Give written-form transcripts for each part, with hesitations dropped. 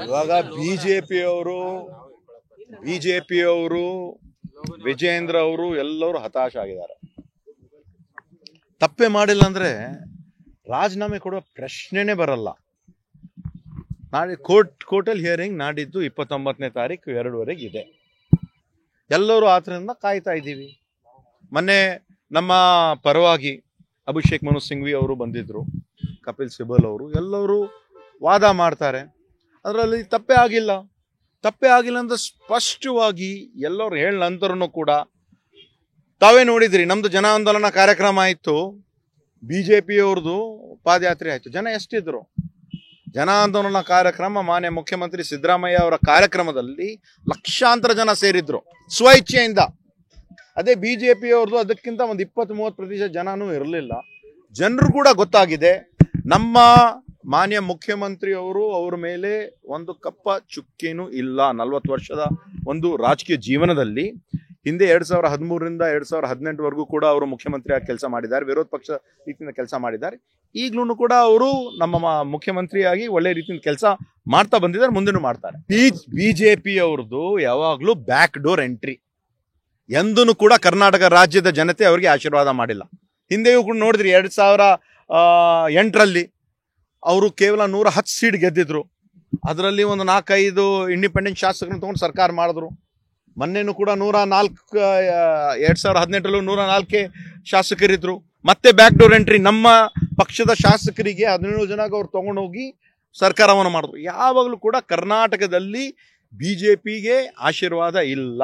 ಇವಾಗ ಬಿಜೆಪಿಯವರು ವಿಜೇಂದ್ರ ಅವರು ಎಲ್ಲರೂ ಹತಾಶ ಆಗಿದ್ದಾರೆ. ತಪ್ಪೇ ಮಾಡಿಲ್ಲ ಅಂದ್ರೆ ರಾಜೀನಾಮೆ ಕೊಡುವ ಪ್ರಶ್ನೆನೇ ಬರಲ್ಲ. ನಾಳೆ ಕೋರ್ಟಲ್ಲಿ ಹಿಯರಿಂಗ್ ನಾಡಿದ್ದು 29ನೇ ತಾರೀಕು 2:00 ಇದೆ. ಎಲ್ಲರೂ ಆತರಿಂದ ಕಾಯ್ತಾ ಇದ್ದೀವಿ. ಮೊನ್ನೆ ನಮ್ಮ ಪರವಾಗಿ ಅಭಿಷೇಕ್ ಮನು ಸಿಂಘ್ವಿ ಅವರು ಬಂದಿದ್ರು, ಕಪಿಲ್ ಸಿಬಲ್ ಅವರು, ಎಲ್ಲರೂ ವಾದ ಮಾಡ್ತಾರೆ. ಅದರಲ್ಲಿ ತಪ್ಪೇ ಆಗಿಲ್ಲ ಅಂತ ಸ್ಪಷ್ಟವಾಗಿ ಎಲ್ಲರೂ ಹೇಳ ನಂತರನೂ ಕೂಡ ತಾವೇ ನೋಡಿದ್ರಿ. ನಮ್ದು ಜನ ಆಂದೋಲನ ಕಾರ್ಯಕ್ರಮ ಆಯಿತು, ಬಿಜೆಪಿಯವ್ರದ್ದು ಪಾದಯಾತ್ರೆ ಆಯಿತು. ಜನ ಎಷ್ಟಿದ್ರು? ಜನ ಆಂದೋಲನ ಕಾರ್ಯಕ್ರಮ ಮಾನ್ಯ ಮುಖ್ಯಮಂತ್ರಿ ಸಿದ್ದರಾಮಯ್ಯ ಅವರ ಕಾರ್ಯಕ್ರಮದಲ್ಲಿ ಲಕ್ಷಾಂತರ ಜನ ಸೇರಿದ್ರು ಸ್ವಇಚ್ಛೆಯಿಂದ. ಅದೇ ಬಿಜೆಪಿಯವ್ರದ್ದು ಅದಕ್ಕಿಂತ ಒಂದು 20-30% ಜನನೂ ಇರಲಿಲ್ಲ. ಜನರು ಕೂಡ ಗೊತ್ತಾಗಿದೆ ನಮ್ಮ ಮಾನ್ಯ ಮುಖ್ಯಮಂತ್ರಿ ಅವರು ಅವ್ರ ಮೇಲೆ ಒಂದು ಕಪ್ಪ ಚುಕ್ಕಿನೂ ಇಲ್ಲ. 40 ವರ್ಷದ ಒಂದು ರಾಜಕೀಯ ಜೀವನದಲ್ಲಿ ಹಿಂದೆ 2013ರಿಂದ 2018ವರೆಗೂ ಕೂಡ ಅವರು ಮುಖ್ಯಮಂತ್ರಿಯಾಗಿ ಕೆಲಸ ಮಾಡಿದ್ದಾರೆ, ವಿರೋಧ ಪಕ್ಷ ರೀತಿಯಿಂದ ಕೆಲಸ ಮಾಡಿದ್ದಾರೆ. ಈಗಲೂ ಕೂಡ ಅವರು ನಮ್ಮ ಮುಖ್ಯಮಂತ್ರಿಯಾಗಿ ಒಳ್ಳೆ ರೀತಿಯಿಂದ ಕೆಲಸ ಮಾಡ್ತಾ ಬಂದಿದ್ದಾರೆ, ಮುಂದೆನೂ ಮಾಡ್ತಾರೆ. ಬಿಜೆಪಿ ಅವ್ರದ್ದು ಯಾವಾಗಲೂ ಬ್ಯಾಕ್ ಡೋರ್ ಎಂಟ್ರಿ. ಎಂದೂ ಕೂಡ ಕರ್ನಾಟಕ ರಾಜ್ಯದ ಜನತೆ ಅವರಿಗೆ ಆಶೀರ್ವಾದ ಮಾಡಿಲ್ಲ. ಹಿಂದೆಯೂ ಕೂಡ ನೋಡಿದ್ರಿ 2008ರಲ್ಲಿ ಅವರು ಕೇವಲ 110 ಸೀಟ್ ಗೆದ್ದಿದ್ರು. ಅದರಲ್ಲಿ ಒಂದು 4-5 ಇಂಡಿಪೆಂಡೆಂಟ್ ಶಾಸಕರನ್ನು ತಗೊಂಡು ಸರ್ಕಾರ ಮಾಡಿದ್ರು. ಮೊನ್ನೆನೂ ಕೂಡ 2018ರಲ್ಲೂ 104 ಶಾಸಕರಿದ್ರು. ಮತ್ತೆ ಬ್ಯಾಕ್ ಡೋರ್ ಎಂಟ್ರಿ ನಮ್ಮ ಪಕ್ಷದ ಶಾಸಕರಿಗೆ 17 ಜನಕ್ಕೆ ಅವ್ರು ತಗೊಂಡೋಗಿ ಸರ್ಕಾರವನ್ನು ಮಾಡಿದ್ರು. ಯಾವಾಗಲೂ ಕೂಡ ಕರ್ನಾಟಕದಲ್ಲಿ ಬಿಜೆಪಿಗೆ ಆಶೀರ್ವಾದ ಇಲ್ಲ.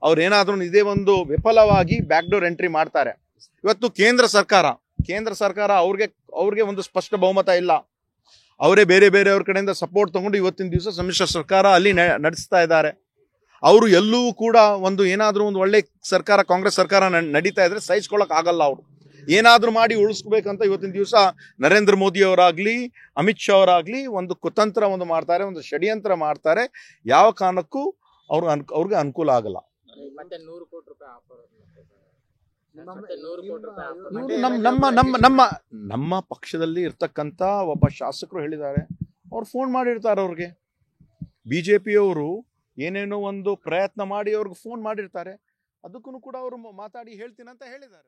ಅವ್ರೇನಾದ್ರೂ ಇದೇ ಒಂದು ವಿಫಲವಾಗಿ ಬ್ಯಾಕ್ ಡೋರ್ ಎಂಟ್ರಿ ಮಾಡ್ತಾರೆ. ಇವತ್ತು ಕೇಂದ್ರ ಸರ್ಕಾರ ಅವ್ರಿಗೆ ಒಂದು ಸ್ಪಷ್ಟ ಬಹುಮತ ಇಲ್ಲ. ಅವರೇ ಬೇರೆಯವ್ರ ಕಡೆಯಿಂದ ಸಪೋರ್ಟ್ ತಗೊಂಡು ಇವತ್ತಿನ ದಿವಸ ಸಮ್ಮಿಶ್ರ ಸರ್ಕಾರ ಅಲ್ಲಿ ನಡೆಸ್ತಾ ಇದ್ದಾರೆ. ಅವರು ಎಲ್ಲೂ ಕೂಡ ಒಂದು ಏನಾದರೂ ಒಂದು ಒಳ್ಳೆ ಸರ್ಕಾರ, ಕಾಂಗ್ರೆಸ್ ಸರ್ಕಾರ ನಡೀತಾ ಇದ್ರೆ ಸಹಿಸ್ಕೊಳ್ಳೋಕೆ ಆಗಲ್ಲ. ಅವರು ಏನಾದರೂ ಮಾಡಿ ಉಳಿಸ್ಬೇಕಂತ ಇವತ್ತಿನ ದಿವಸ ನರೇಂದ್ರ ಮೋದಿ ಅವರಾಗ್ಲಿ, ಅಮಿತ್ ಶಾ ಅವರಾಗ್ಲಿ ಒಂದು ಕುತಂತ್ರ ಮಾಡ್ತಾರೆ, ಒಂದು ಷಡ್ಯಂತ್ರ ಮಾಡ್ತಾರೆ. ಯಾವ ಕಾರಣಕ್ಕೂ ಅವ್ರಿಗೆ ಅನುಕೂಲ ಆಗಲ್ಲ. ನಮ್ಮ ಪಕ್ಷದಲ್ಲಿ ಇರ್ತಕ್ಕಂಥ ಒಬ್ಬ ಶಾಸಕರು ಹೇಳಿದ್ದಾರೆ, ಅವ್ರು ಫೋನ್ ಮಾಡಿರ್ತಾರೆ ಅವ್ರಿಗೆ. ಬಿಜೆಪಿಯವರು ಏನೇನೋ ಒಂದು ಪ್ರಯತ್ನ ಮಾಡಿ ಅವ್ರಿಗೆ ಫೋನ್ ಮಾಡಿರ್ತಾರೆ. ಅದಕ್ಕೂ ಕೂಡ ಅವರು ಮಾತಾಡಿ ಹೇಳ್ತೀನಿ ಅಂತ ಹೇಳಿದ್ದಾರೆ.